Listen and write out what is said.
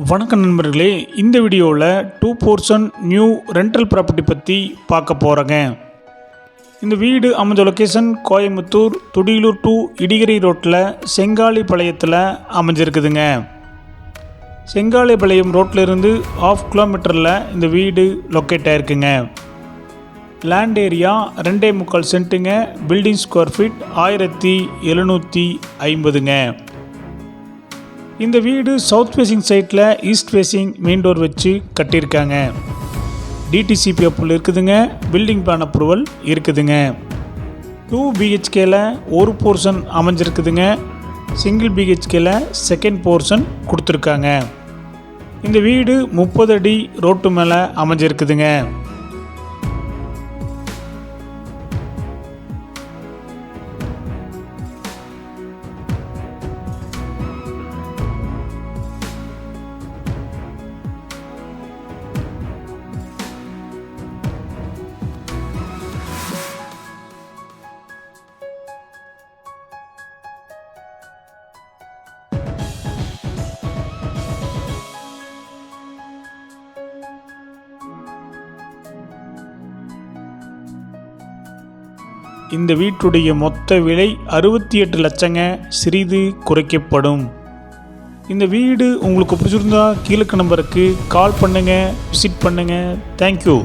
வணக்கம் நண்பர்களே, இந்த வீடியோவில் 2 போர்ஷன் நியூ ரெண்டல் ப்ராப்பர்ட்டி பற்றி பார்க்க போகிறேங்க. இந்த வீடு அமைஞ்ச லொக்கேஷன் கோயம்புத்தூர் துடியலூர் டு இடிகரை ரோட்டில் செங்காலிபாளையத்தில் அமைஞ்சிருக்குதுங்க. செங்காலிபாளையம் ரோட்டில் இருந்து 1/2 கிலோமீட்டரில் இந்த வீடு லொக்கேட் ஆகிருக்குங்க. லேண்ட் ஏரியா 2.25 சென்ட்டுங்க. பில்டிங் ஸ்கொயர் ஃபீட் 1750ங்க. இந்த வீடு சவுத் ஃபேசிங் சைட்டில் ஈஸ்ட் ஃபேசிங் மெயின் டோர் வச்சு கட்டியிருக்காங்க. டிடிசிபி அப்ரூவல் இருக்குதுங்க. பில்டிங் பிளான் அப்ரூவல் இருக்குதுங்க. 2 பிஹெச்கேல ஒரு போர்ஷன் அமைஞ்சிருக்குதுங்க. சிங்கிள் பிஹெச்கேல செகண்ட் போர்ஷன் கொடுத்துருக்காங்க. இந்த வீடு 30 அடி ரோட்டு மேலே அமைஞ்சிருக்குதுங்க. இந்த வீட்டுடைய மொத்த விலை 68 லட்சங்க. சிறிது குறைக்கப்படும். இந்த வீடு உங்களுக்கு பிடிச்சிருந்தா கீழே நம்பருக்கு கால் பண்ணுங்கள், விசிட் பண்ணுங்கள். தேங்க்யூ.